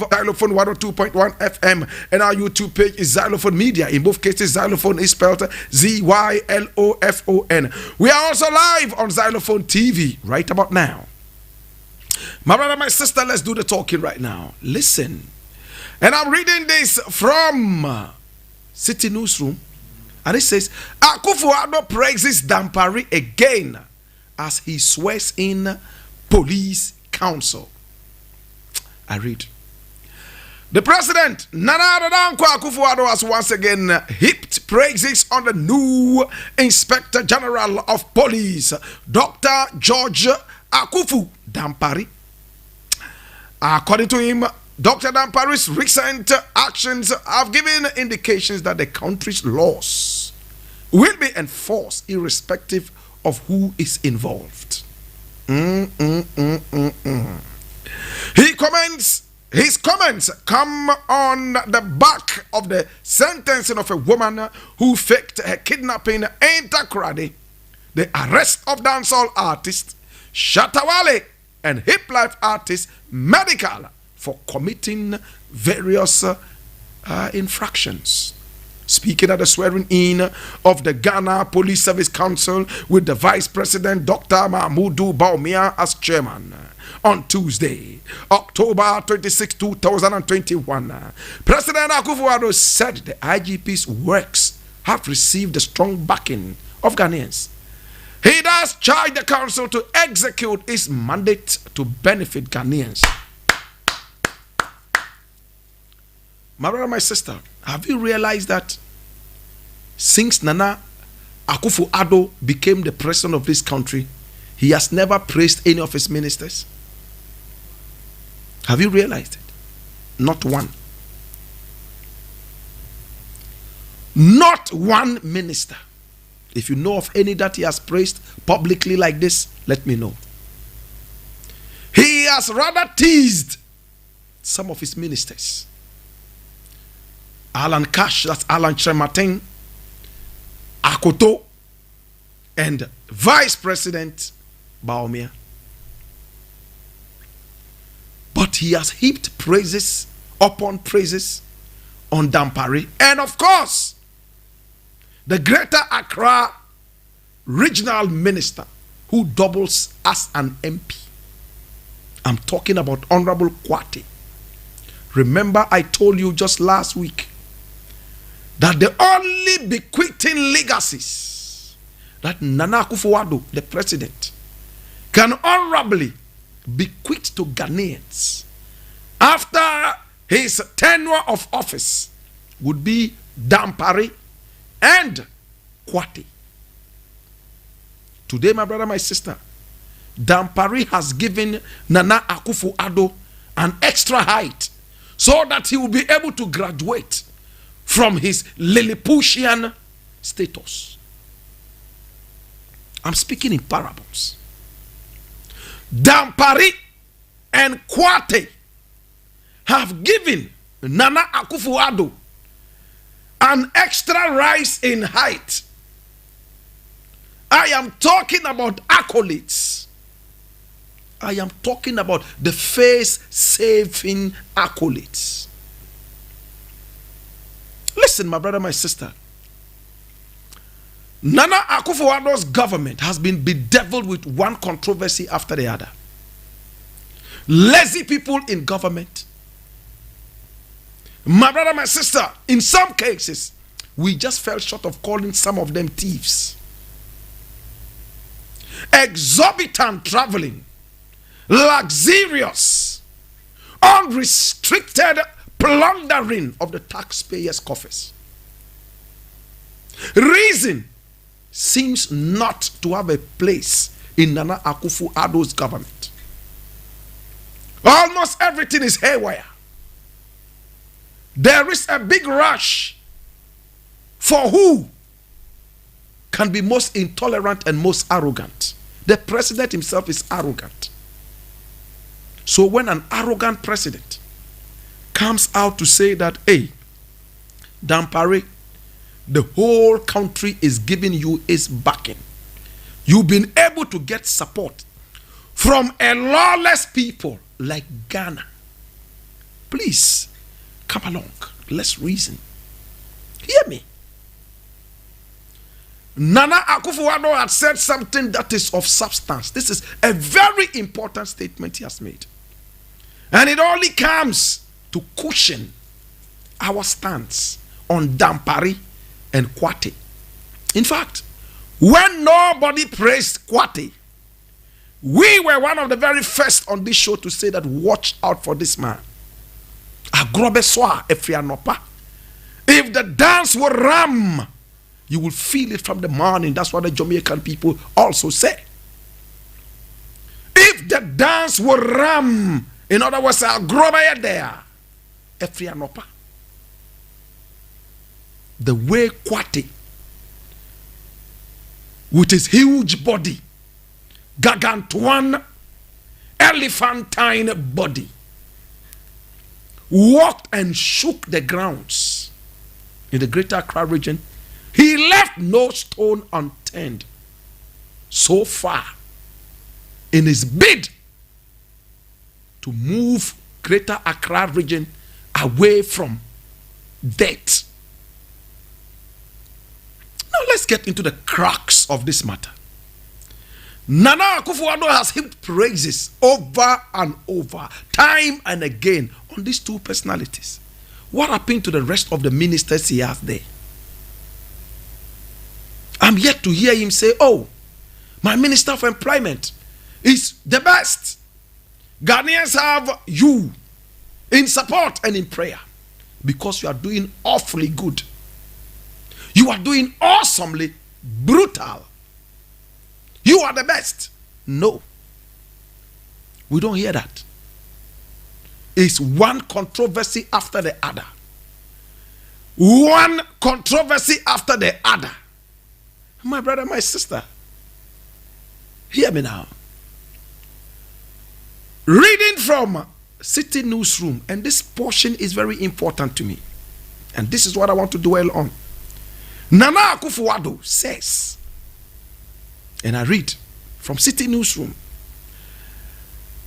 Xylophone 102.1 FM, and our YouTube page is Xylophone Media. In both cases, Xylophone is spelled Zylophon. We are also live on Xylophone TV right about now. My brother, my sister, let's do the talking right now. Listen. And I'm reading this from City Newsroom. And it says, Akufo-Addo praises Dampari again as he swears in police council. I read. The president, Nana Addo Akufo-Addo, has once again heaped praises on the new Inspector General of Police, Dr. George Akufu Dampari. According to him, Dr. Dampari's recent actions have given indications that the country's laws will be enforced irrespective of who is involved. His comments come on the back of the sentencing of a woman who faked her kidnapping in Takoradi, the arrest of dancehall artist Shatawale and hip life artist Medical for committing various infractions. Speaking at the swearing in of the Ghana Police Service Council with the Vice President Dr. Mahmoudou Bawumia as chairman on Tuesday, October 26, 2021, President Akufo-Addo said the IGP's works have received the strong backing of Ghanaians. He does charge the council to execute its mandate to benefit Ghanaians. My brother, my sister, have you realized that since Nana Akufo-Addo became the president of this country, he has never praised any of his ministers? Have you realized it? Not one. Not one minister. If you know of any that he has praised publicly like this, let me know. He has rather teased some of his ministers. Alan Cash, that's Alan Chematin, Akoto, and Vice President Bawumia. But he has heaped praises upon praises on Dampari. And of course, the Greater Accra Regional Minister who doubles as an MP. I'm talking about Honorable Kwate. Remember, I told you just last week that the only bequeathing legacies that Nana Akufo-Addo, the president, can honorably bequeath to Ghanaians after his tenure of office would be Dampari and Kwate. Today, my brother, my sister, Dampari has given Nana Akufo-Addo an extra height so that he will be able to graduate from his Lilliputian status. I'm speaking in parables. Dampari and Kwate have given Nana Akufo-Addo an extra rise in height. I am talking about accolades. I am talking about the face-saving accolades. Listen, my brother, my sister. Nana Akufo-Addo's government has been bedeviled with one controversy after the other. Lazy people in government. My brother, my sister, in some cases, we just fell short of calling some of them thieves. Exorbitant traveling, luxurious, unrestricted plundering of the taxpayers' coffers. Reason seems not to have a place in Nana Akufo-Addo's government. Almost everything is haywire. There is a big rush for who can be most intolerant and most arrogant. The president himself is arrogant. So when an arrogant president comes out to say that, hey, Dampari, the whole country is giving you its backing. You've been able to get support from a lawless people like Ghana. Please, come along. Let's reason. Hear me. Nana Akufo-Addo had said something that is of substance. This is a very important statement he has made. And it only comes to cushion our stance on Dampari and Kwate. In fact, when nobody praised Kwate, we were one of the very first on this show to say that watch out for this man. If the dance will ram, you will feel it from the morning. That's what the Jamaican people also say. If the dance will ram, in other words, I'll grow by there. The way Kwate, with his huge body, gargantuan, elephantine body, walked and shook the grounds in the Greater Accra region, he left no stone unturned so far in his bid to move Greater Accra region away from death. Now let's get into the crux of this matter. Nana Akufo-Addo has heaped praises over and over, time and again, on these two personalities. What happened to the rest of the ministers he has there? I'm yet to hear him say, oh, my minister for employment is the best. Ghanaians have you in support and in prayer because you are doing awfully good. You are doing awesomely brutal. You are the best. No. We don't hear that. It's one controversy after the other. One controversy after the other. My brother, my sister, hear me now. Reading from City Newsroom, and this portion is very important to me. And this is what I want to dwell on. Nana Akufo-Addo says, and I read from City Newsroom,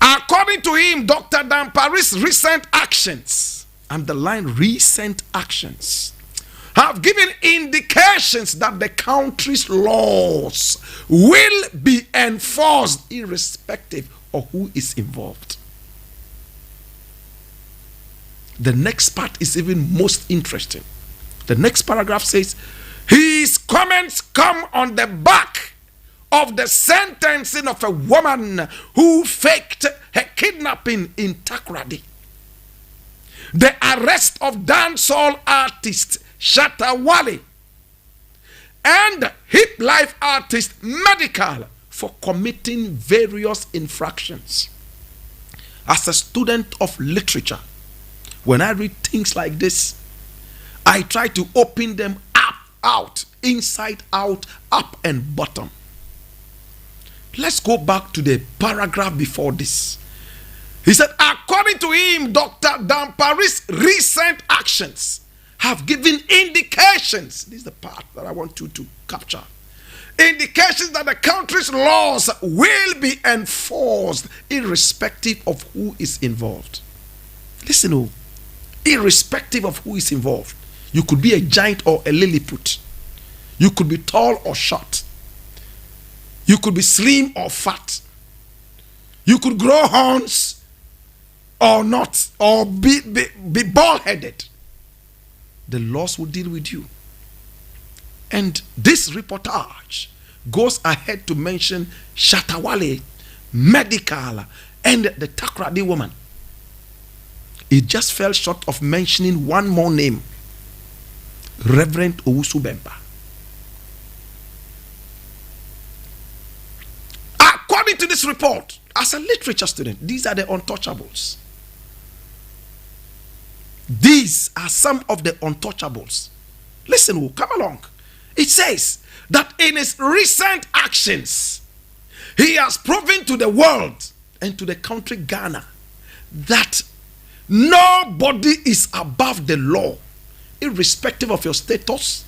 according to him, Dr. Dampari's recent actions, underline recent actions, have given indications that the country's laws will be enforced irrespective of who is involved. The next part is even most interesting. The next paragraph says, his comments come on the back of the sentencing of a woman who faked her kidnapping in Takoradi, the arrest of dancehall artist Shatta Wale and hip life artist Medical for committing various infractions. As a student of literature, when I read things like this, I try to open them up, out, inside out, up and bottom. Let's go back to the paragraph before this. He said, according to him, Dr. Dampari's recent actions have given indications. This is the part that I want you to capture. Indications that the country's laws will be enforced irrespective of who is involved. Listen, irrespective of who is involved. You could be a giant or a Lilliput. You could be tall or short. You could be slim or fat. You could grow horns or not, or be bald-headed. The laws will deal with you. And this reportage goes ahead to mention Shatta Wale, Medical, and the Takoradi woman. It just fell short of mentioning one more name, Reverend Owusu Bemba. According to this report, as a literature student, these are the untouchables. These are some of the untouchables. Listen, come along. It says that in his recent actions, he has proven to the world and to the country Ghana that nobody is above the law. Irrespective of your status,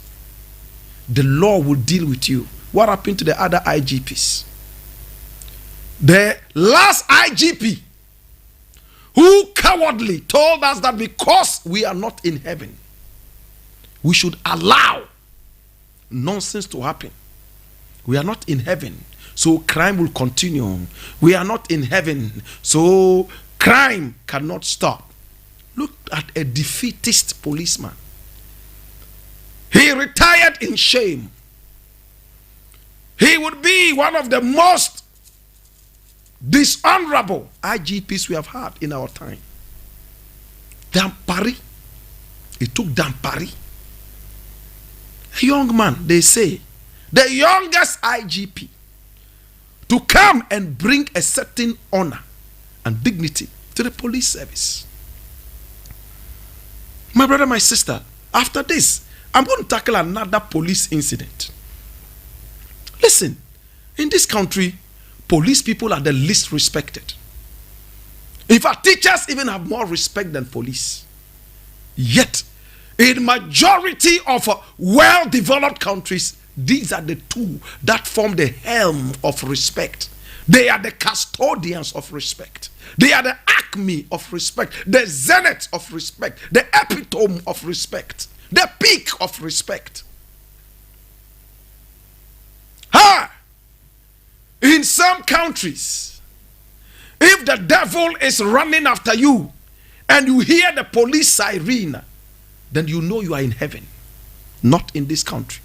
the law will deal with you. What happened to the other IGPs? The last IGP who cowardly told us that because we are not in heaven, we should allow nonsense to happen. We are not in heaven, so crime will continue. We are not in heaven, so crime cannot stop. Look at a defeatist policeman. He retired in shame. He would be one of the most dishonorable IGPs we have had in our time. Dampari. It took Dampari, a young man, they say, the youngest IGP, to come and bring a certain honor and dignity to the police service. My brother, my sister, after this, I'm going to tackle another police incident. Listen, in this country, police people are the least respected. In fact, teachers even have more respect than police. Yet, in majority of well-developed countries, these are the two that form the helm of respect. They are the custodians of respect. They are the acme of respect, the zenith of respect, the epitome of respect, the peak of respect. In some countries, if the devil is running after you and you hear the police siren, then you know you are in heaven. Not in this country.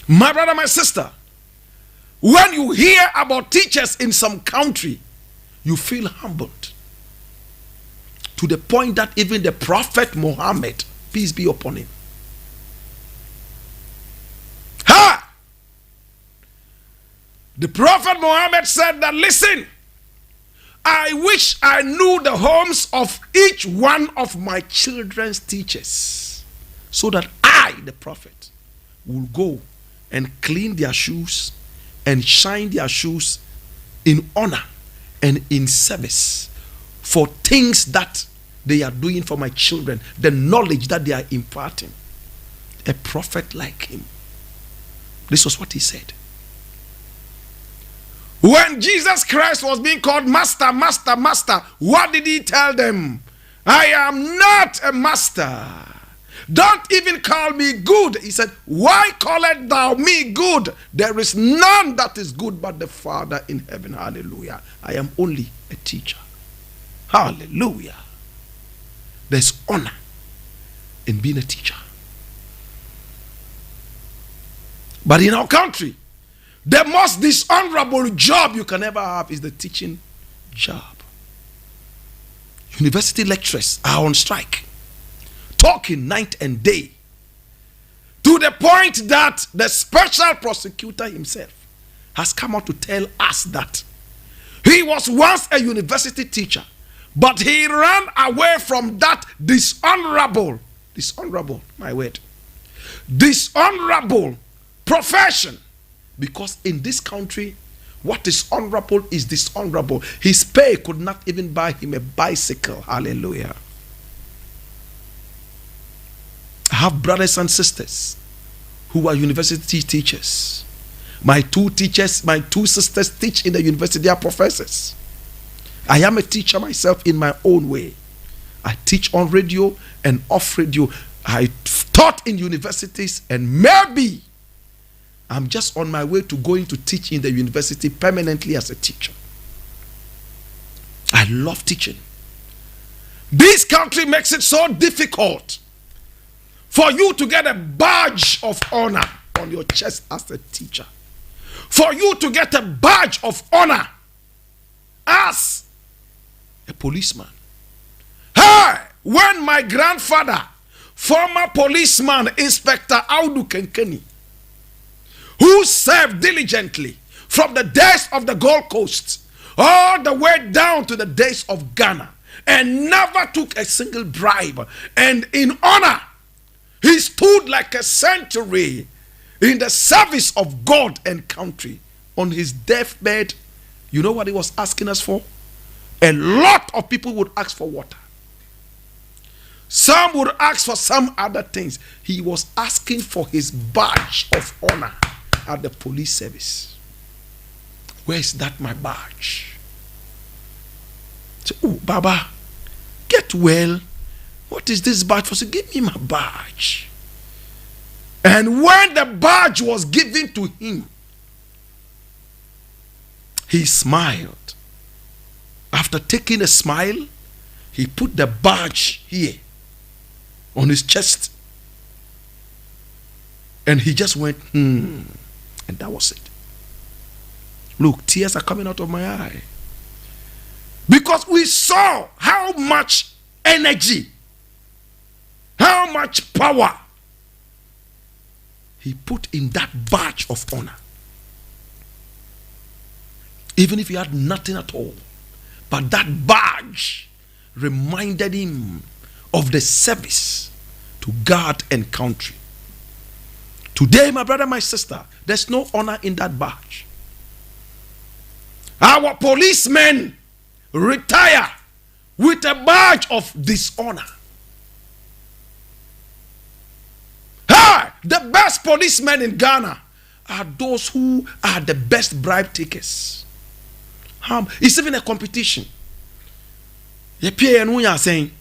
My brother, my sister, when you hear about teachers in some country, you feel humbled. To the point that even the Prophet Muhammad, peace be upon him, the Prophet Muhammad said that, listen, I wish I knew the homes of each one of my children's teachers, so that I, the Prophet, will go and clean their shoes and shine their shoes in honor and in service for things that they are doing for my children, the knowledge that they are imparting. A prophet like him. This was what he said. When Jesus Christ was being called Master, Master, Master, what did he tell them? I am not a master. Don't even call me good. He said, why callest thou me good? There is none that is good but the Father in heaven. Hallelujah. I am only a teacher. Hallelujah. There's honor in being a teacher. But in our country, the most dishonorable job you can ever have is the teaching job. University lecturers are on strike, talking night and day, to the point that the special prosecutor himself has come out to tell us that he was once a university teacher, but he ran away from that dishonorable, my word, dishonorable profession. Because in this country, what is honorable is dishonorable. His pay could not even buy him a bicycle. Hallelujah. I have brothers and sisters who are university teachers. My two sisters teach in the university. They are professors. I am a teacher myself in my own way. I teach on radio and off radio. I taught in universities, and maybe I'm just on my way to going to teach in the university permanently as a teacher. I love teaching. This country makes it so difficult for you to get a badge of honor on your chest as a teacher. For you to get a badge of honor as a policeman. Hey, when my grandfather, former policeman Inspector Audu Kenkeni, who served diligently from the days of the Gold Coast all the way down to the days of Ghana, and never took a single bribe, and in honor he stood like a century in the service of God and country. On his deathbed, you know what he was asking us for? A lot of people would ask for water. Some would ask for some other things. He was asking for his badge of honor at the police service. Where's that my badge? Say, oh, Baba, get well. What is this badge for? Say, give me my badge. And when the badge was given to him, he smiled. After taking a smile, he put the badge here on his chest. And he just went, And that was it. Look, tears are coming out of my eye. Because we saw how much energy, how much power he put in that badge of honor. Even if he had nothing at all. But that badge reminded him of the service to God and country. Today, my brother, my sister, there's no honor in that badge. Our policemen retire with a badge of dishonor. The best policemen in Ghana are those who are the best bribe takers. It's even a competition. Saying,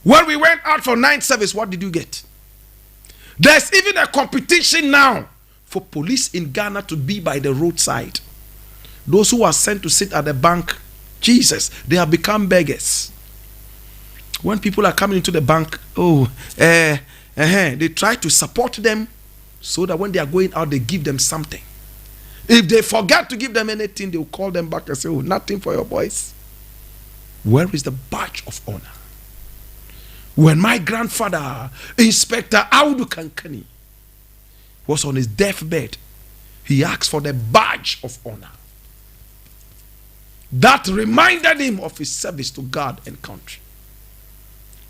when we went out for night service, what did you get? There's even a competition now for police in Ghana to be by the roadside. Those who are sent to sit at the bank, Jesus, they have become beggars. When people are coming into the bank, they try to support them so that when they are going out, they give them something. If they forget to give them anything, they will call them back and say, oh, nothing for your boys. Where is the badge of honor? When my grandfather, Inspector Audu Kankani, was on his deathbed, he asked for the badge of honor. That reminded him of his service to God and country.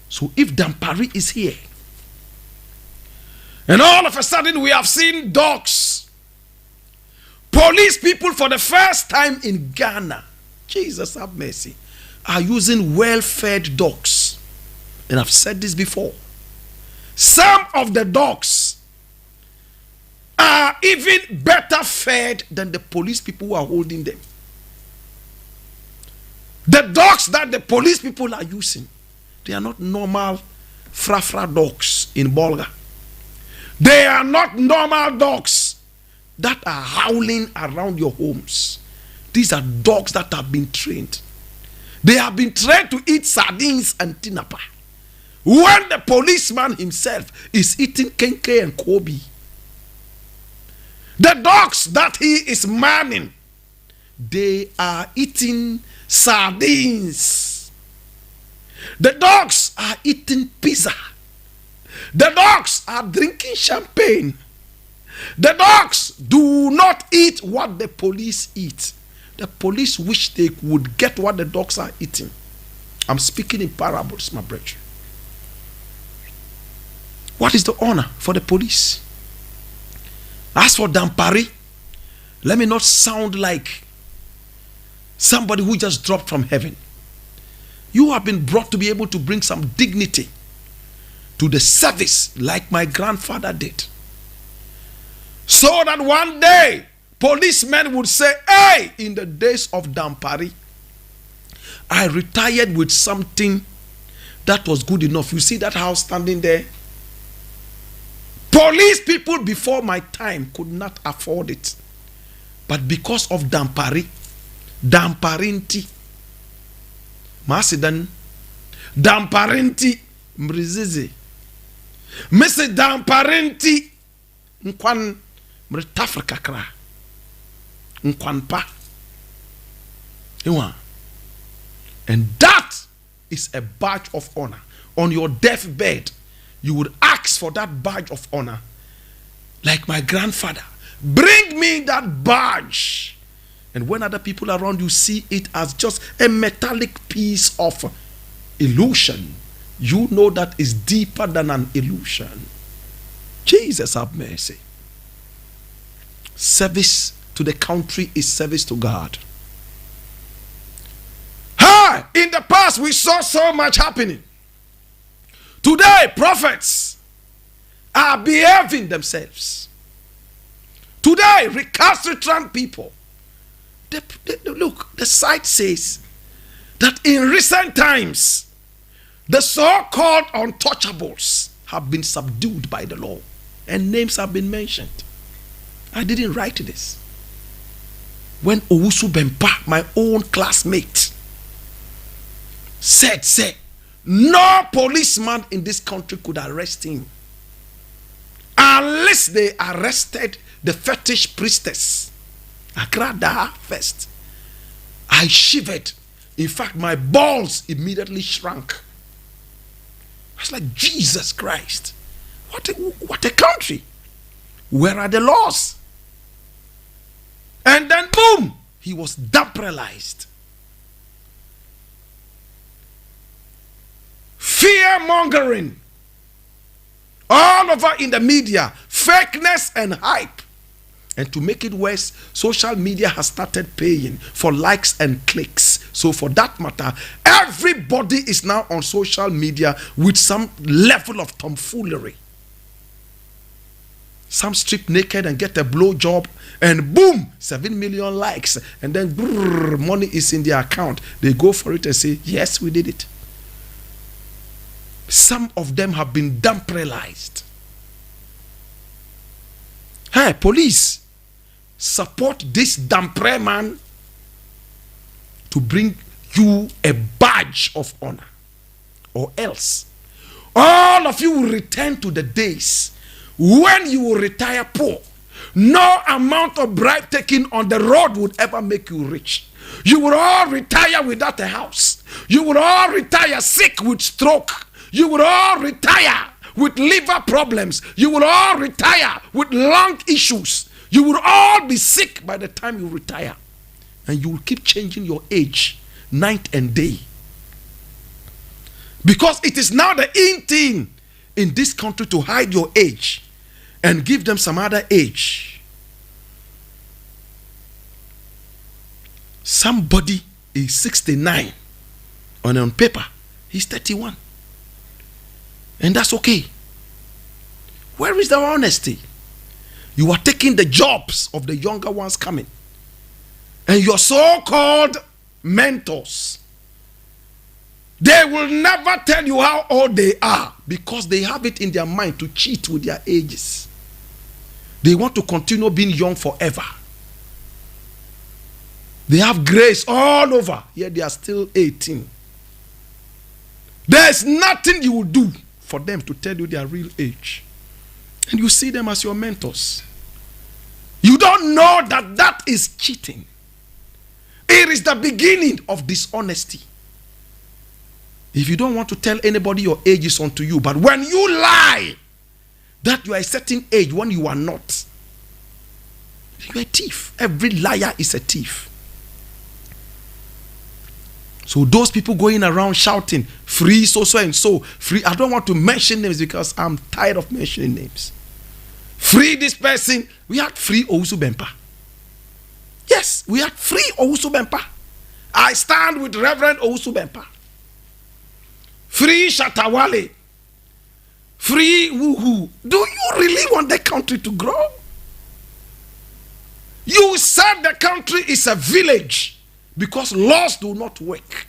So if Dampari is here, and all of a sudden we have seen dogs, police people for the first time in Ghana, Jesus have mercy, are using well-fed dogs. And I've said this before. Some of the dogs are even better fed than the police people who are holding them. The dogs that the police people are using, they are not normal frafra dogs in Bolga. They are not normal dogs that are howling around your homes. These are dogs that have been trained. They have been trained to eat sardines and tinapa. When the policeman himself is eating kenke and kobe. The dogs that he is manning, they are eating sardines. The dogs are eating pizza. The dogs are drinking champagne. The dogs do not eat what the police eat. The police wish they would get what the dogs are eating. I'm speaking in parables, my brethren. What is the honor for the police? As for Dampari, let me not sound like somebody who just dropped from heaven. You have been brought to be able to bring some dignity to the service like my grandfather did. So that one day, policemen would say, hey, in the days of Dampari, I retired with something that was good enough. You see that house standing there? Police people before my time could not afford it. But because of Dampari, Damparinti, Masidan, Damparinti, Mrizizi, Mr. Damparinti, Nkwan Mritafrika Kra, Nkwan Pa. And that is a badge of honor. On your deathbed, you would ask for that badge of honor. Like my grandfather, bring me that badge. And when other people around you see it as just a metallic piece of illusion, you know that is deeper than an illusion. Jesus have mercy. Service to the country is service to God. In the past we saw so much happening. Today prophets are behaving themselves. Today recalcitrant people Look, the site says that in recent times, the so-called untouchables have been subdued by the law, and names have been mentioned. I didn't write this. When Owusu Bempah, my own classmate, said, no policeman in this country could arrest him unless they arrested the fetish priestess, Agrada first. I shivered. In fact, my balls immediately shrank. I was like, Jesus Christ, what a country. Where are the laws? And then boom, he was depenalized. Fear mongering all over in the media, fakeness and hype. And to make it worse, social media has started paying for likes and clicks. So for that matter, everybody is now on social media with some level of tomfoolery. Some strip naked and get a blow job, and boom, 7 million likes, and then brrr, money is in their account. They go for it and say, yes, we did it. Some of them have been depenalized. Hey, police, support this dampre man to bring you a badge of honor, or else all of you will return to the days when you will retire poor. No amount of bribe taking on the road would ever make you rich. You will all retire without a house. You will all retire sick with stroke. You will all retire with liver problems. You will all retire with lung issues. You will all be sick by the time you retire. And you will keep changing your age night and day. Because it is now the in thing in this country to hide your age and give them some other age. Somebody is 69 and on paper he's 31. And that's okay. Where is the honesty? You are taking the jobs of the younger ones coming. And your so-called mentors, they will never tell you how old they are because they have it in their mind to cheat with their ages. They want to continue being young forever. They have grace all over, yet they are still 18. There's nothing you will do for them to tell you their real age. And you see them as your mentors. You don't know that that is cheating. It is the beginning of dishonesty. If you don't want to tell anybody your age is unto you, but when you lie that you are a certain age when you are not, you are a thief. Every liar is a thief. So those people going around shouting, free so and so, free. I don't want to mention names because I'm tired of mentioning names. Free this person. We had free Owusu Bempah. Yes, we had free Owusu Bempah. I stand with Reverend Owusu Bempah. Free Shatawale. Free Woohoo. Do you really want the country to grow? You said the country is a village because laws do not work.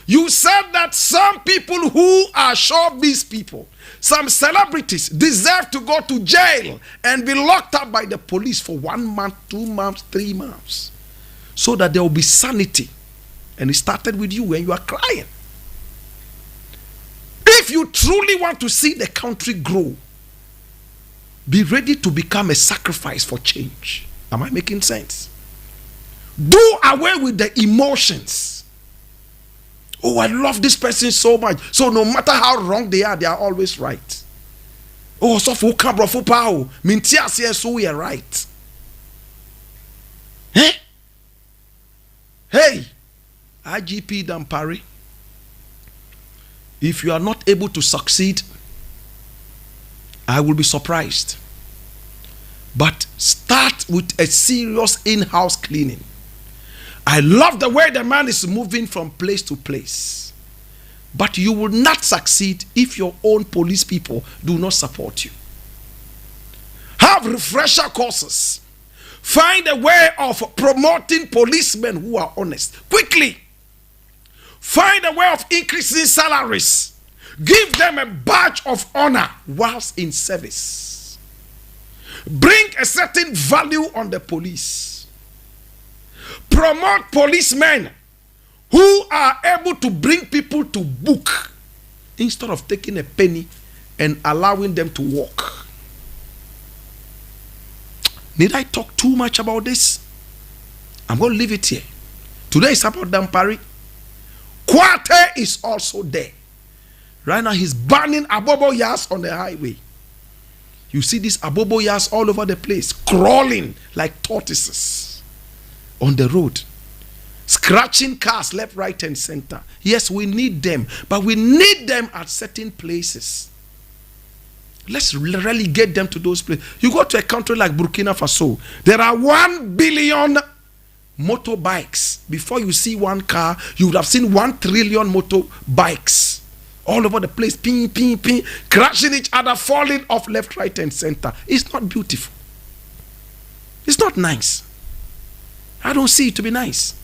You said that some people who are showbiz people, some celebrities, deserve to go to jail and be locked up by the police for 1 month, 2 months, 3 months, so that there will be sanity. And it started with you when you are crying. If you truly want to see the country grow, be ready to become a sacrifice for change. Am I making sense? Do away with the emotions. Oh, I love this person so much. So no matter how wrong they are always right. Oh, so for cabro for power. Mintia says so we are right. Eh? Hey, IGP Dampari. If you are not able to succeed, I will be surprised. But start with a serious in-house cleaning. I love the way the man is moving from place to place. But you will not succeed if your own police people do not support you. Have refresher courses Find a way of promoting policemen who are honest. Quickly. Find a way of increasing salaries. Give them a badge of honor whilst in service. Bring a certain value on the police. Promote policemen who are able to bring people to book instead of taking a penny and allowing them to walk. Need I talk too much about this? I'm going to leave it here. Today is about Dampari. Kwate is also there. Right now he's burning abobo yas on the highway. You see these abobo yas all over the place, crawling like tortoises on the road, scratching cars left, right, and center. Yes, we need them, but we need them at certain places. Let's relegate them to those places. You go to a country like Burkina Faso, there are 1 billion motorbikes. Before you see one car, you would have seen 1 trillion motorbikes all over the place, ping, ping, ping, crashing each other, falling off left, right, and center. It's not beautiful. It's not nice. I don't see it to be nice.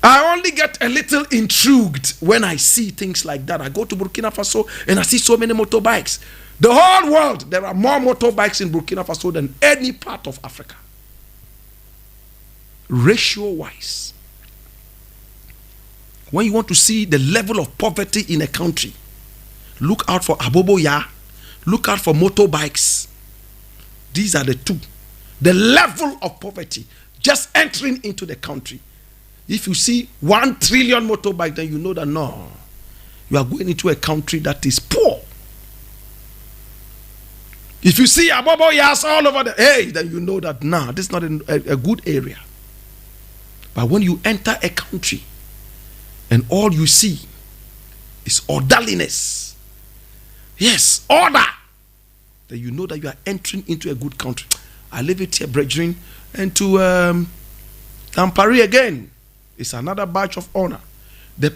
I only get a little intrigued when I see things like that. I go to Burkina Faso and I see so many motorbikes. The whole world, there are more motorbikes in Burkina Faso than any part of Africa. Ratio-wise. When you want to see the level of poverty in a country, look out for aboboya, look out for motorbikes. These are the two. The level of poverty just entering into the country. If you see 1 trillion motorbike, then you know that no, you are going into a country that is poor. If you see aboboyas all over the then you know that nah, this is not a good area. But when you enter a country and all you see is orderliness, yes, order, then you know that you are entering into a good country. I leave it here, brethren, and to Tampari again. It's another badge of honor.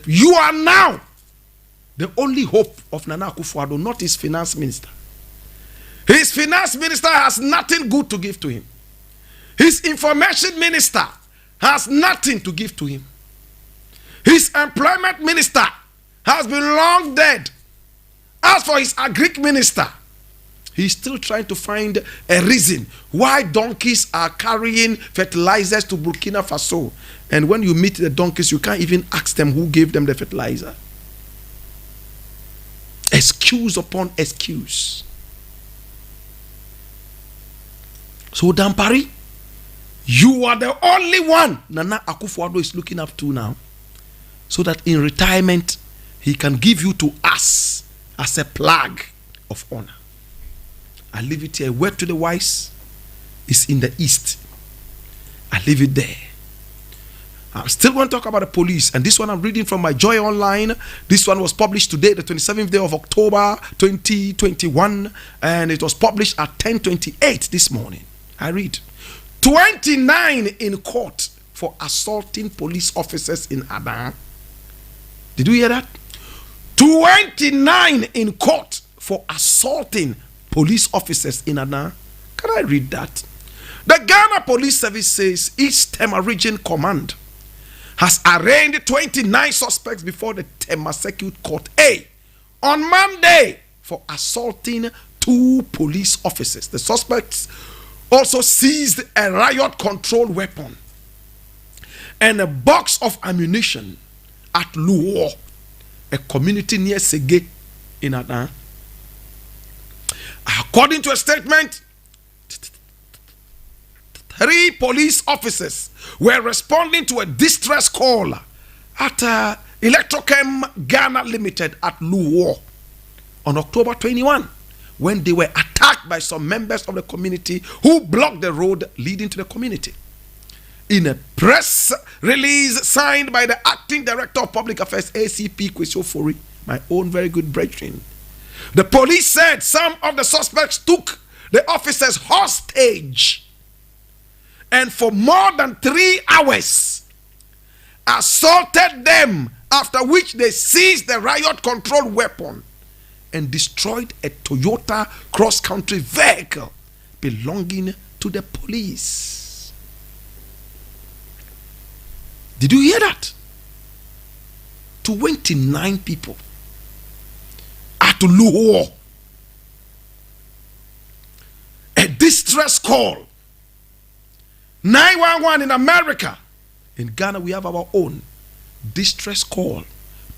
You are now the only hope of Nana Akufo-Addo, not his finance minister. His finance minister has nothing good to give to him. His information minister has nothing to give to him. His employment minister has been long dead. As for his agric minister, he's still trying to find a reason why donkeys are carrying fertilizers to Burkina Faso. And when you meet the donkeys, you can't even ask them who gave them the fertilizer. Excuse upon excuse. So Dampari, you are the only one Nana Akufo-Addo is looking up to now, so that in retirement he can give you to us as a plaque of honor. I leave it here. Word to the wise is in the east. I leave it there. I'm still going to talk about the police, and this one I'm reading from my Joy Online. This one was published today, the 27th day of October 2021, and it was published at 10:28 this morning. I read, 29 in court for assaulting police officers in Adan. Did you hear that? 29 in court for assaulting police officers in Adan. Can I read that? The Ghana Police Service says its Tema Region Command has arraigned 29 suspects before the Tema Circuit Court A on Monday for assaulting 2 police officers. The suspects also seized a riot control weapon and a box of ammunition at Luo, a community near Sege in Adan. According to a statement, 3 police officers were responding to a distress call at Electrochem Ghana Limited at Luo on October 21, when they were attacked by some members of the community who blocked the road leading to the community. In a press release signed by the Acting Director of Public Affairs, ACP Kwesi Ofori, my own very good brethren, the police said some of the suspects took the officers hostage and for more than 3 hours assaulted them, after which they seized the riot control weapon and destroyed a Toyota cross-country vehicle belonging to the police. Did you hear that? 29 people at Luo. A distress call. 911 in America. In Ghana, we have our own distress call.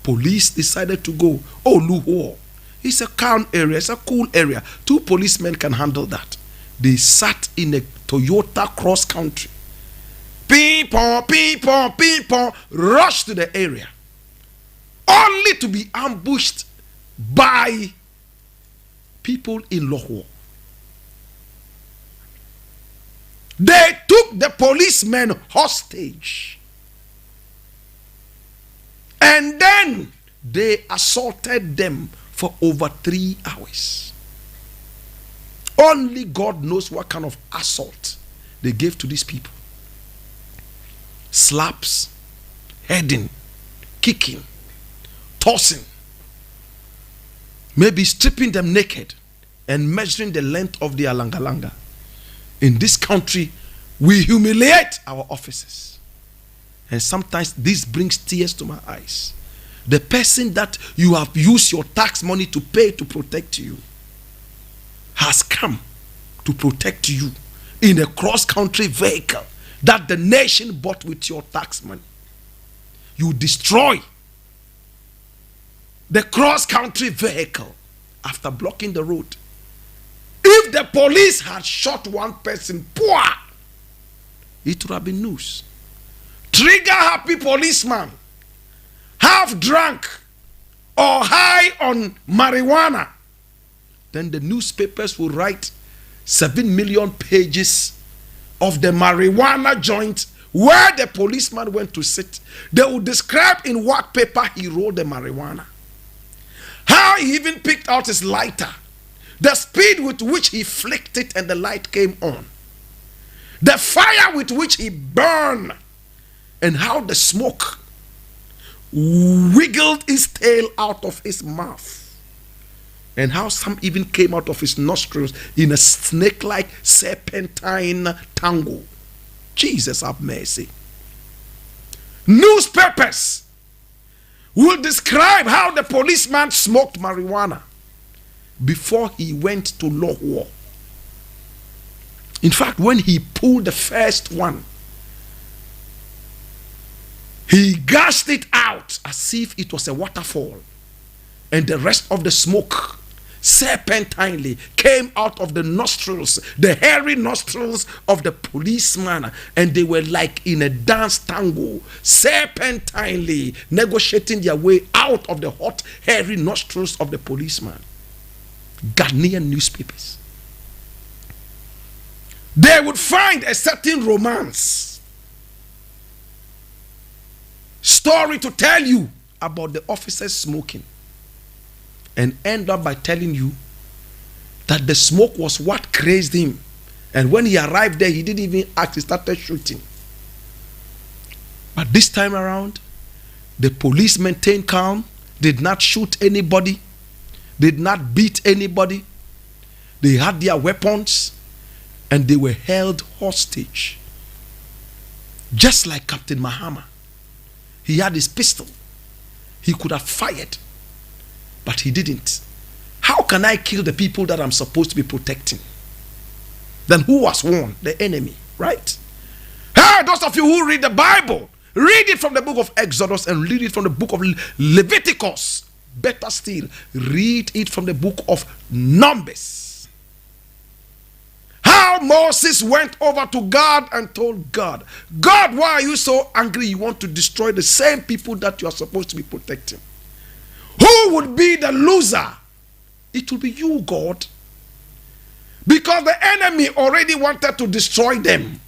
Police decided to go. Oh, Luo. It's a calm area. It's a cool area. 2 policemen can handle that. They sat in a Toyota cross country. People, rushed to the area. Only to be ambushed by people in Luo. They took the policemen hostage. And then they assaulted them for over 3 hours. Only God knows what kind of assault they gave to these people. Slaps, heading, kicking, tossing, maybe stripping them naked and measuring the length of their langa. In this country, we humiliate our officers. And sometimes this brings tears to my eyes. The person that you have used your tax money to pay to protect you has come to protect you in a cross-country vehicle that the nation bought with your tax money. You destroy the cross-country vehicle after blocking the road. If the police had shot one person, it would have been news. Trigger-happy policeman, half drunk or high on marijuana, then the newspapers will write 7 million pages of the marijuana joint where the policeman went to sit. They will describe in what paper he rolled the marijuana, how he even picked out his lighter, the speed with which he flicked it and the light came on, the fire with which he burned, and how the smoke wiggled his tail out of his mouth, and how some even came out of his nostrils in a snake-like serpentine tangle. Jesus have mercy. Newspapers will describe how the policeman smoked marijuana before he went to law. In fact, when he pulled the first one, he gashed it out as if it was a waterfall, and the rest of the smoke serpentinely came out of the nostrils, the hairy nostrils of the policeman, and they were like in a dance tango, serpentinely negotiating their way out of the hot, hairy nostrils of the policeman. Ghanaian newspapers, they would find a certain romance story to tell you about the officers smoking, and end up by telling you that the smoke was what crazed him, and when he arrived there he didn't even act, he started shooting. But this time around, the police maintained calm, did not shoot anybody, did not beat anybody. They had their weapons and they were held hostage, just like Captain Mahama. He had his pistol. He could have fired, but he didn't. How can I kill the people that I'm supposed to be protecting? Then who was warned? The enemy, right? Hey, those of you who read the Bible, read it from the book of Exodus and read it from the book of Leviticus. Better still, read it from the book of Numbers. How Moses went over to God and told God, God, why are you so angry? You want to destroy the same people that you are supposed to be protecting. Who would be the loser? It will be you, God. Because the enemy already wanted to destroy them,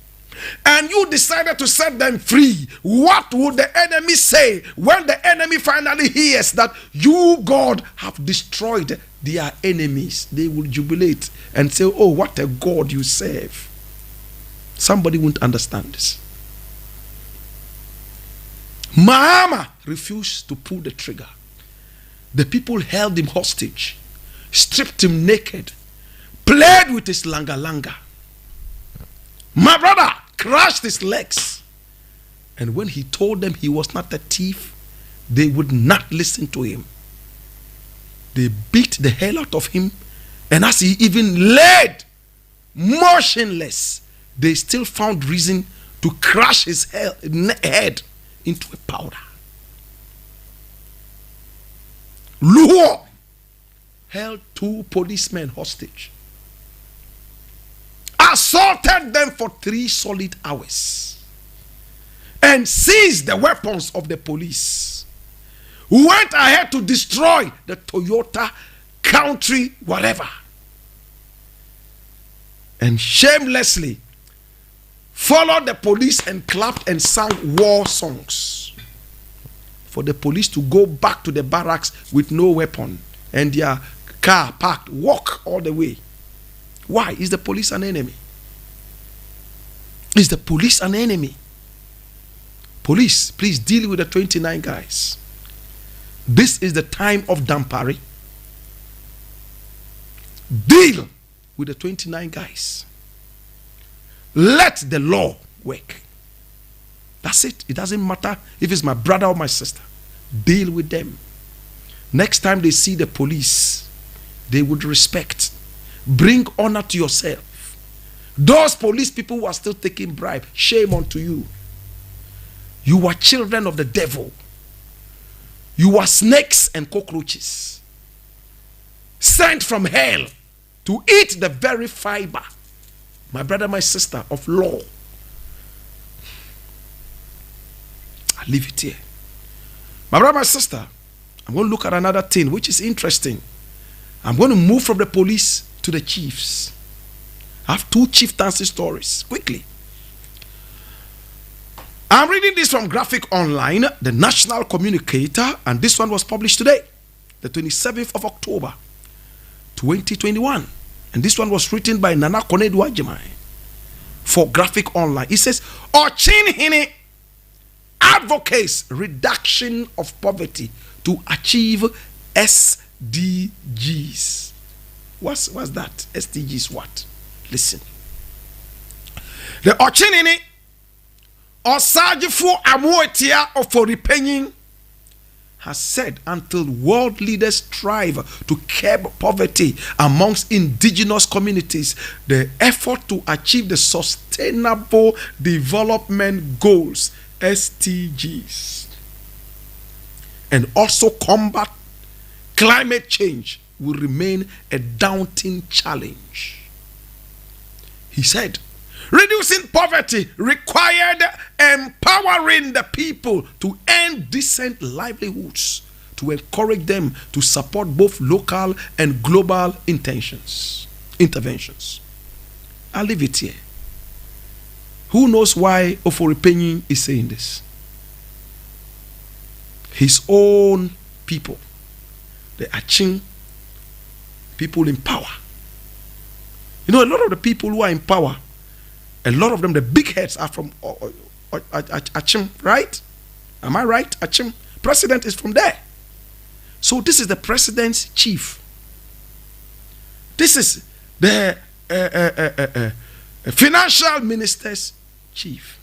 and you decided to set them free. What would the enemy say when the enemy finally hears that you, God, have destroyed their enemies? They will jubilate and say, oh, what a God you serve. Somebody won't understand this. Mahama refused to pull the trigger. The people held him hostage, stripped him naked, played with his langa. My brother crushed his legs. And when he told them he was not a thief, they would not listen to him. They beat the hell out of him. And as he even laid motionless, they still found reason to crush his head into a powder. Luo held 2 policemen hostage, assaulted them for 3 solid hours, and seized the weapons of the police. Went ahead to destroy the Toyota Country, whatever, and shamelessly followed the police and clapped and sang war songs for the police to go back to the barracks with no weapon and their car parked, walk all the way. Why? Is the police an enemy? Is the police an enemy? Police, please deal with the 29 guys. This is the time of Dampari. Deal with the 29 guys. Let the law work. That's it. It doesn't matter if it's my brother or my sister. Deal with them. Next time they see the police, they would respect. Bring honor to yourself. Those police people who are still taking bribe, shame unto you. You are children of the devil. You are snakes and cockroaches, sent from hell to eat the very fiber, my brother, my sister, of law. I leave it here. My brother, my sister, I'm going to look at another thing which is interesting. I'm going to move from the police to the chiefs. I have 2 chieftaincy stories, quickly. I'm reading this from Graphic Online, the National Communicator, and this one was published today, the 27th of October, 2021. And this one was written by Nana Konedu Ajimai for Graphic Online. It says, Ochin Hine advocates reduction of poverty to achieve SDGs. What's that? SDGs what? Listen. The Ochin Hine Osajifo Amuetia Oforipenyin has said until world leaders strive to curb poverty amongst indigenous communities, the effort to achieve the Sustainable Development Goals, SDGs, and also combat climate change will remain a daunting challenge. He said, reducing poverty required empowering the people to earn decent livelihoods, to encourage them to support both local and global interventions. I'll leave it here. Who knows why Oforipenyin is saying this? His own people, the Achin people in power. You know, a lot of the people who are in power, a lot of them, the big heads are from Achim, right? Am I right? Achim. President is from there. So this is the president's chief. This is the financial minister's chief.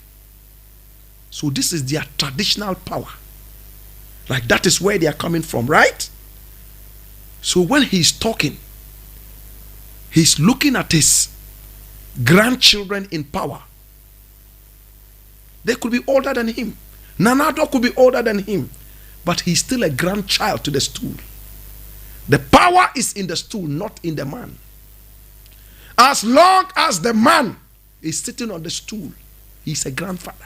So this is their traditional power. Like that is where they are coming from, right? So when he's talking, he's looking at his grandchildren in power. They could be older than him. Nanado could be older than him. But he's still a grandchild to the stool. The power is in the stool, not in the man. As long as the man is sitting on the stool, he's a grandfather.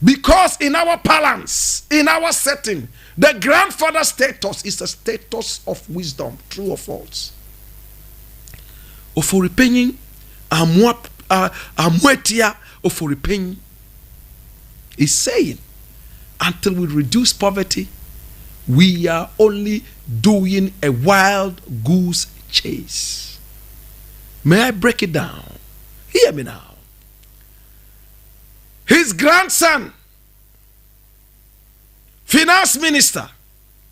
Because in our balance, in our setting, the grandfather status is a status of wisdom, true or false. Oforipenyin amwetia Oforipenyin is saying, until we reduce poverty, we are only doing a wild goose chase. May I break it down? Hear me now. His grandson, finance minister,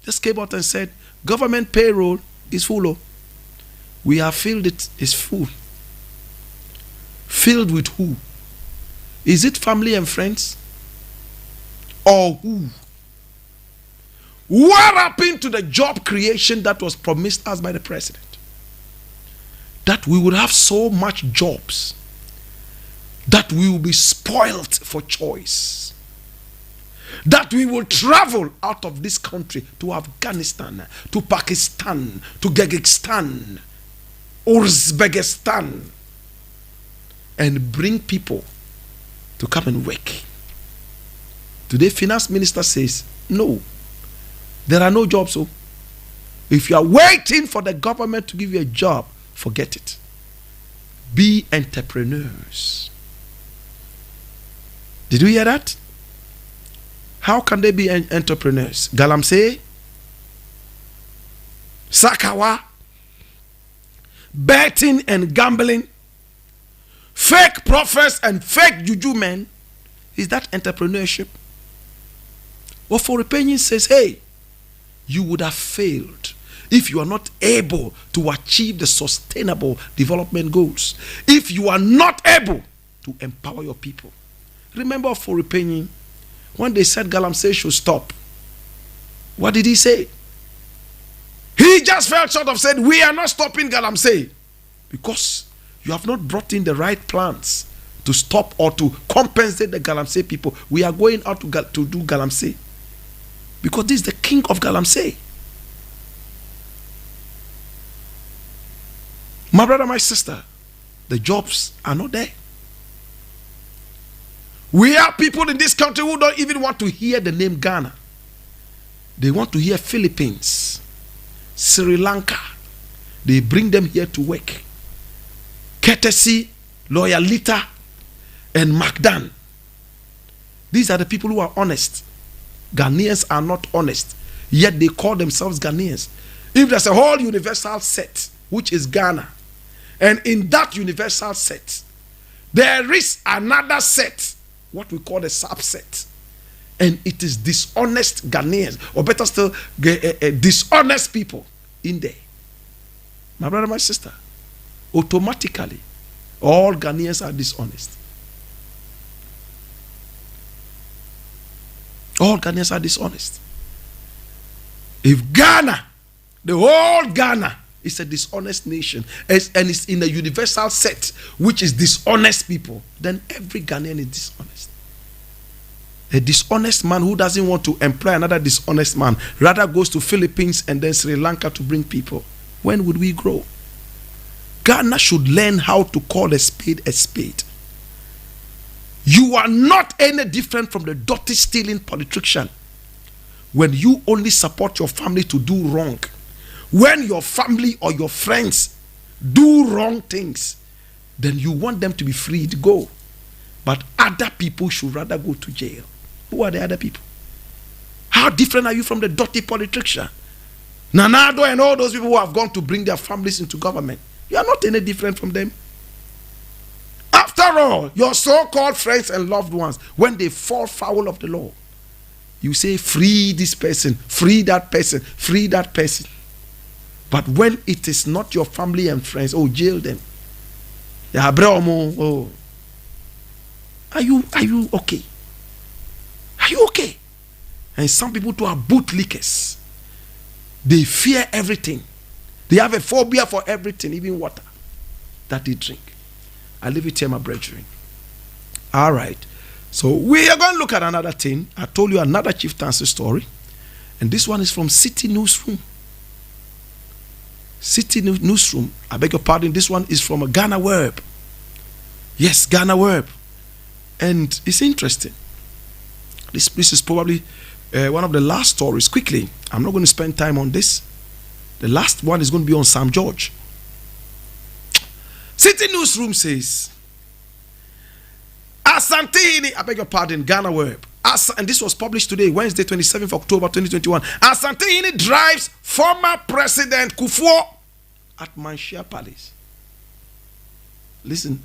just came out and said, government payroll is full. We have filled it, it's full. Filled with who? Is it family and friends? Or who? What happened to the job creation that was promised us by the president? That we would have so much jobs that we will be spoiled for choice. That we will travel out of this country to Afghanistan, to Pakistan, to Kyrgyzstan, Uzbekistan, and bring people to come and work. Today, finance minister says, no, there are no jobs. So if you are waiting for the government to give you a job, forget it. Be entrepreneurs. Did you hear that? How can they be entrepreneurs? Galamsey, Sakawa, betting and gambling, fake prophets and fake juju men. Is that entrepreneurship? Or for Oforepenyin says, hey, you would have failed if you are not able to achieve the sustainable development goals. If you are not able to empower your people. Remember Oforepenyin, when they said Galamsey should stop, what did he say? He just fell short of saying, we are not stopping Galamsey because you have not brought in the right plans to stop or to compensate the Galamsey people. We are going out to do Galamsey because this is the king of Galamsey. My brother, my sister, the jobs are not there. We have people in this country who don't even want to hear the name Ghana. They want to hear Philippines, Sri Lanka. They bring them here to work. Courtesy, Loyalita, and Macdan. These are the people who are honest. Ghanaians are not honest, yet they call themselves Ghanaians. If there's a whole universal set, which is Ghana, and in that universal set, there is another set, what we call a subset, and it is dishonest Ghanaians, or better still, dishonest people in there. My brother, my sister, automatically, all Ghanaians are dishonest. All Ghanaians are dishonest. If Ghana, the whole Ghana, is a dishonest nation, and it's in a universal set, which is dishonest people, then every Ghanaian is dishonest. A dishonest man who doesn't want to employ another dishonest man, rather goes to Philippines and then Sri Lanka to bring people. When would we grow? Ghana should learn how to call a spade a spade. You are not any different from the dirty stealing politician when you only support your family to do wrong. When your family or your friends do wrong things, then you want them to be free to go. But other people should rather go to jail. Who are the other people? How different are you from the dirty politician? Nanado and all those people who have gone to bring their families into government. You are not any different from them. After all, your so-called friends and loved ones, when they fall foul of the law, you say, free this person, free that person, free that person. But when it is not your family and friends, oh, jail them. Oh. Are you okay? Are you okay? And some people too are bootlickers. They fear everything. They have a phobia for everything, even water that they drink. I leave it here, my brethren. All right. So we are going to look at another thing. I told you another chieftaincy story. And this one is from City Newsroom. City Newsroom. I beg your pardon. This one is from a Ghana Web. Yes, Ghana Web. And it's interesting. This is probably one of the last stories. Quickly, I'm not going to spend time on this. The last one is going to be on Sam George. City Newsroom says, Asantini, I beg your pardon, Ghana Web. And this was published today, Wednesday, 27th October 2021. Asantini drives former President Kufuor at Manshia Palace. Listen,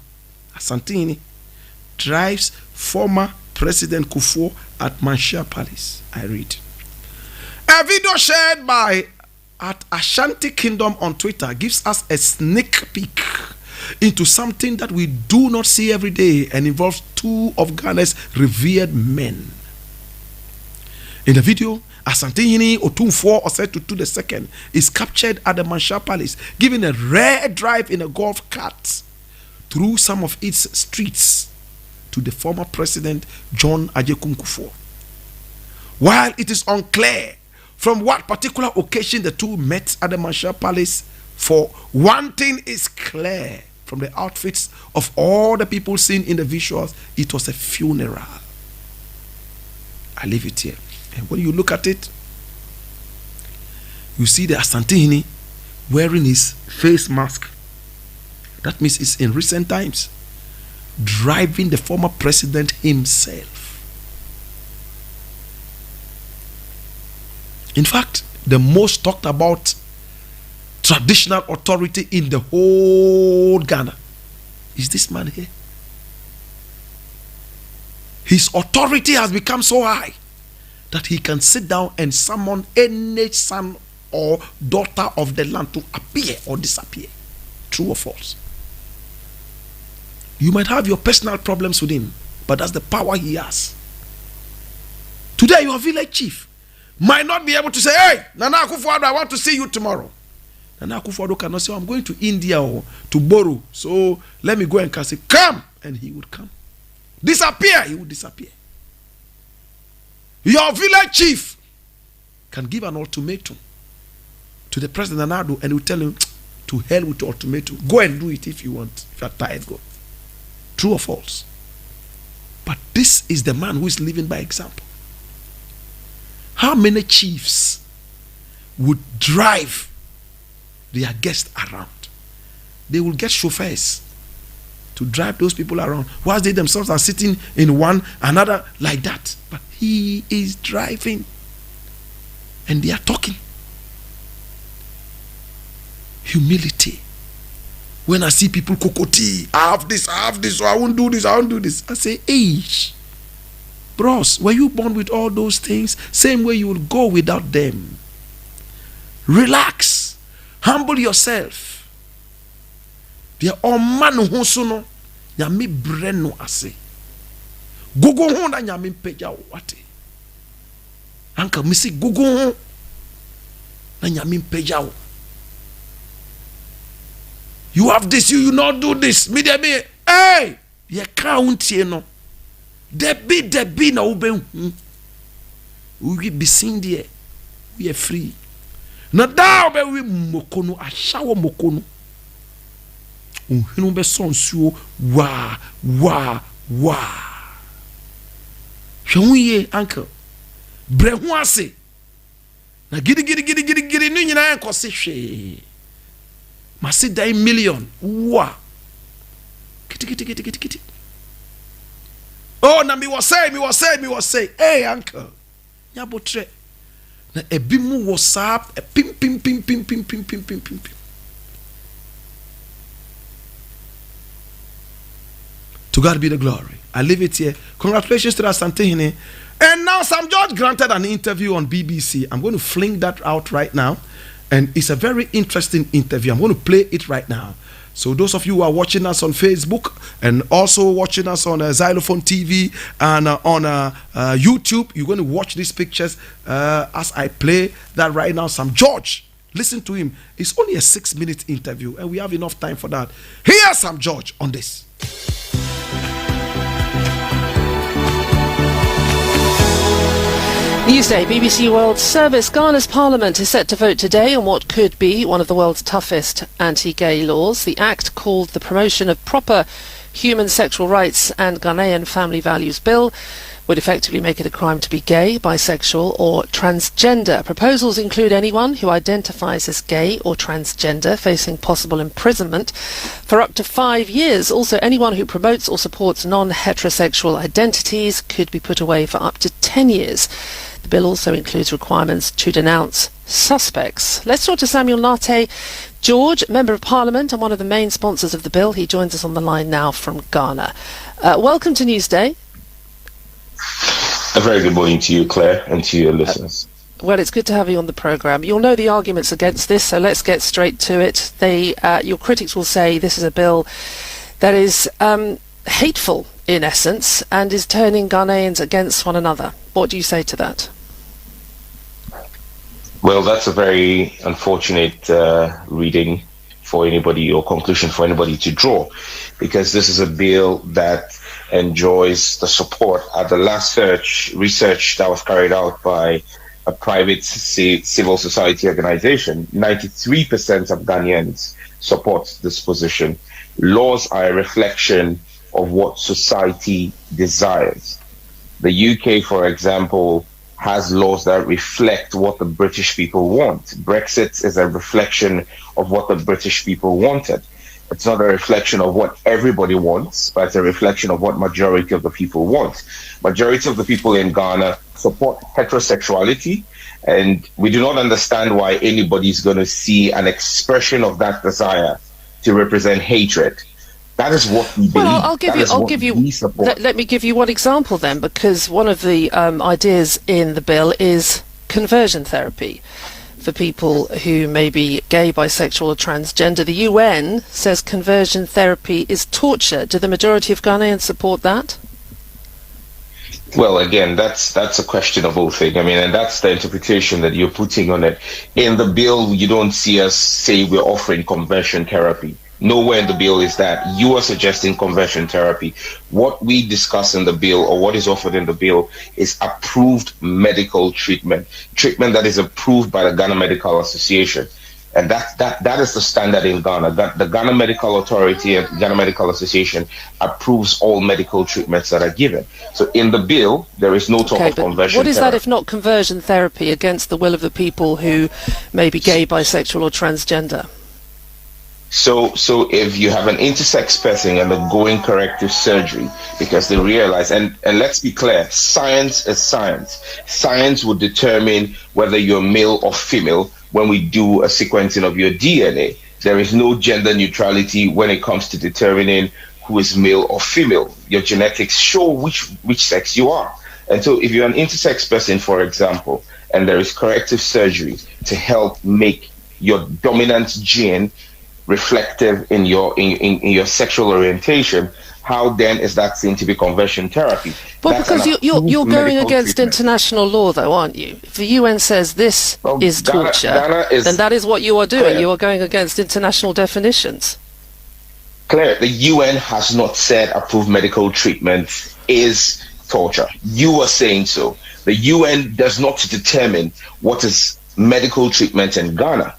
Asantini drives former President Kufuor at Manshia Palace. I read. A video shared by at Ashanti Kingdom on Twitter gives us a sneak peek into something that we do not see every day and involves two of Ghana's revered men. In the video, Asantehene Otumfuo Osei-Tutu II is captured at the Marshall Palace, giving a rare drive in a golf cart through some of its streets to the former president John Agyekum Kufuor. While it is unclear from what particular occasion the two met at the Marshall Palace, for one thing is clear from the outfits of all the people seen in the visuals, it was a funeral. I leave it here. And when you look at it, you see the Asantehene wearing his face mask. That means it's in recent times, driving the former president himself. In fact, the most talked about traditional authority in the whole Ghana is this man here. His authority has become so high that he can sit down and summon any son or daughter of the land to appear or disappear. True or false? You might have your personal problems with him, but that's the power he has. Today, your village chief might not be able to say, hey, Nana Akufo-Addo, I want to see you tomorrow. Nana Akufo-Addo cannot say, I'm going to India or to Boro, so let me go and say, come, and he would come. Disappear, he would disappear. Your village chief can give an ultimatum to the president Nana, and he will tell him, to hell with the ultimatum. Go and do it if you want. If you are tired, go. True or false? But this is the man who is living by example. How many chiefs would drive their guests around? They will get chauffeurs to drive those people around, whilst they themselves are sitting in one another like that. But he is driving and they are talking. Humility. When I see people kokoti, I have this, so I won't do this, I won't do this. I say, age. Bros, were you born with all those things? Same way you will go without them. Relax. Humble yourself. There are man who sono nyame breno ase. Gogo ho na nyame peja wate. Anka misi gogo ho na nyame peja. You have this, you not do this. Me de me, hey, ye count ye no. Debi na ube. We be seen there. We are free. Na da ube we mokono, ashawo mokono. Unhinu be sonsuo wa. Shawuye uncle. Brehu ase. Na gidi ni nyina enkosi hwe. Masi die million. Wa. Kiti. Oh, na me was say. Hey, uncle. Nyabotre. Na ebimu WhatsApp. Pim. To God be the glory. I leave it here. Congratulations to Asantehene. And now Sam George granted an interview on BBC. I'm going to fling that out right now. And it's a very interesting interview. I'm going to play it right now. So those of you who are watching us on Facebook and also watching us on Xylophone TV and on YouTube, you're going to watch these pictures as I play that right now. Sam George, listen to him. It's only a 6-minute interview and we have enough time for that. Here's Sam George on this. Newsday, BBC World Service. Ghana's Parliament is set to vote today on what could be one of the world's toughest anti-gay laws. The act, called the Promotion of Proper Human Sexual Rights and Ghanaian Family Values Bill, would effectively make it a crime to be gay, bisexual or transgender. Proposals include anyone who identifies as gay or transgender facing possible imprisonment for up to 5 years. Also, anyone who promotes or supports non-heterosexual identities could be put away for up to 10 years. The bill also includes requirements to denounce suspects. Let's talk to Samuel Nate George, Member of Parliament and one of the main sponsors of the bill. He joins us on the line now from Ghana. Welcome to Newsday. A very good morning to you, Claire, and to your listeners. Well, it's good to have you on the programme. You'll know the arguments against this, so let's get straight to it. Your critics will say this is a bill that is hateful in essence and is turning Ghanaians against one another. What do you say to that? Well, that's a very unfortunate reading for anybody, or conclusion for anybody to draw, because this is a bill that enjoys the support. At the last research that was carried out by a private civil society organization, 93% of Ghanaians support this position. Laws are a reflection of what society desires. The UK, for example, has laws that reflect what the British people want. Brexit is a reflection of what the British people wanted. It's not a reflection of what everybody wants, but it's a reflection of what majority of the people want. Majority of the people in Ghana support heterosexuality, and we do not understand why anybody is going to see an expression of that desire to represent hatred. That is what we believe. Well, I'll give you. Let me give you one example then, because one of the ideas in the bill is conversion therapy for people who may be gay, bisexual, or transgender. The UN says conversion therapy is torture. Do the majority of Ghanaians support that? Well, again, that's a questionable thing. I mean, and that's the interpretation that you're putting on it. In the bill, you don't see us say we're offering conversion therapy. Nowhere in the bill is that. You are suggesting conversion therapy. What we discuss in the bill, or what is offered in the bill, is approved medical treatment that is approved by the Ghana Medical Association. And that is the standard in Ghana. That the Ghana Medical Authority and Ghana Medical Association approves all medical treatments that are given. So in the bill, there is no talk of conversion what is therapy. that if not conversion therapy against the will of the people who may be gay, bisexual, or transgender? So if you have an intersex person and they're going corrective surgery because they realize, and let's be clear, science is science. Science will determine whether you're male or female when we do a sequencing of your DNA. There is no gender neutrality when it comes to determining who is male or female. Your genetics show which sex you are. And so if you're an intersex person, for example, and there is corrective surgery to help make your dominant gene reflective in your sexual orientation, how then is that seen to be conversion therapy? Well, because you're going against international law, though, aren't you? If the UN says this is torture, then that is what you are doing. You are going against international definitions. Claire, the UN has not said approved medical treatment is torture. You are saying so. The UN does not determine what is medical treatment in Ghana.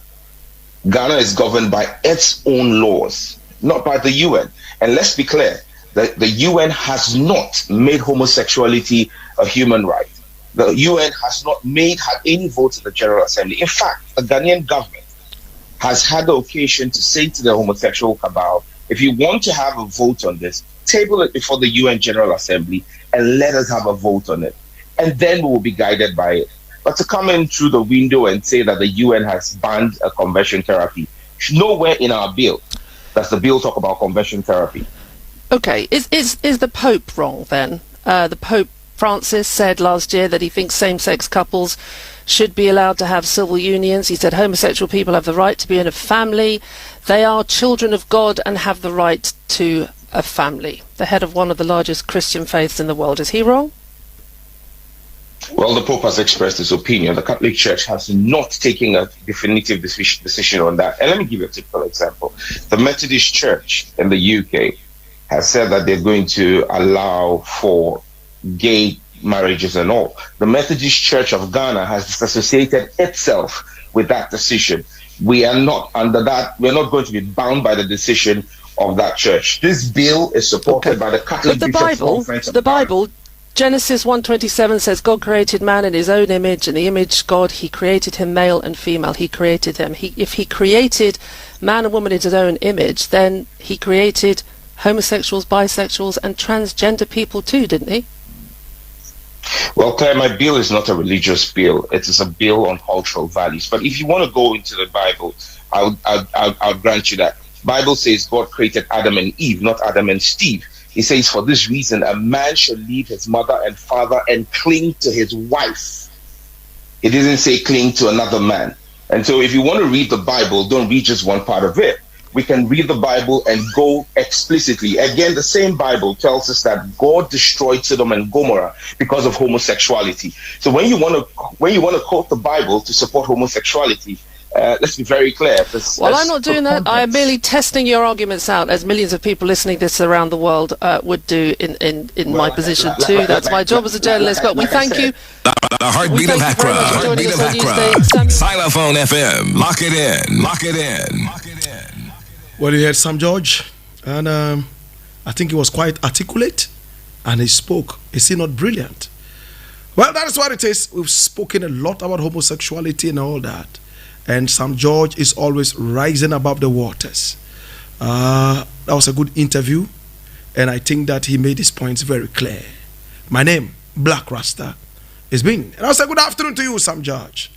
Ghana is governed by its own laws, not by the UN. And let's be clear, that the UN has not made homosexuality a human right. The UN has not had any votes in the General Assembly. In fact, the Ghanaian government has had the occasion to say to the homosexual cabal, if you want to have a vote on this, table it before the UN General Assembly and let us have a vote on it. And then we will be guided by it. But to come in through the window and say that the UN has banned a conversion therapy, nowhere in our bill does the bill talk about conversion therapy. Okay, is the Pope wrong then? The Pope Francis said last year that he thinks same-sex couples should be allowed to have civil unions. He said homosexual people have the right to be in a family. They are children of God and have the right to a family. The head of one of the largest Christian faiths in the world. Is he wrong? Well, the Pope has expressed his opinion. The Catholic Church has not taken a definitive decision on that. And let me give you a typical example. The Methodist Church in the UK has said that they're going to allow for gay marriages and all. The Methodist Church of Ghana has disassociated itself with that decision. We are not under that. We're not going to be bound by the decision of that church. This bill is supported by the Catholic Bishops' Conference of Bible. Genesis 1:27 says God created man in his own image. In the image God, he created him, male and female. He created them. If he created man and woman in his own image, then he created homosexuals, bisexuals, and transgender people too, didn't he? Well, Claire, my bill is not a religious bill. It is a bill on cultural values. But if you want to go into the Bible, I'll grant you that. Bible says God created Adam and Eve, not Adam and Steve. He says, for this reason, a man shall leave his mother and father and cling to his wife, It didn't say cling to another man. And so if you want to read the Bible, don't read just one part of it. We can read the Bible and go explicitly. Again, the same Bible tells us that God destroyed Sodom and Gomorrah because of homosexuality. So when you want to quote the Bible to support homosexuality, let's be very clear. Well, I'm not doing that. I'm merely testing your arguments out, as millions of people listening to this around the world would do in my position too. That's my job as a journalist. But we thank you. The heartbeat of Accra. Heartbeat of Accra. Xylophone FM. Lock it in. Lock it in. Lock it in. Well, you heard Sam George, and I think he was quite articulate, and he spoke. Is he not brilliant? Well, that is what it is. We've spoken a lot about homosexuality and all that, and Sam George is always rising above the waters. That was a good interview, and I think that he made his points very clear. My name, Blakk Rasta, is been, and I'll say good afternoon to you, Sam George.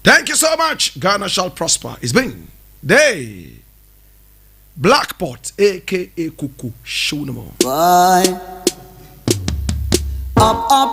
Thank you so much. Ghana shall prosper. It's been day. Blackpot, aka Kuku, show them all. Bye. Up, up.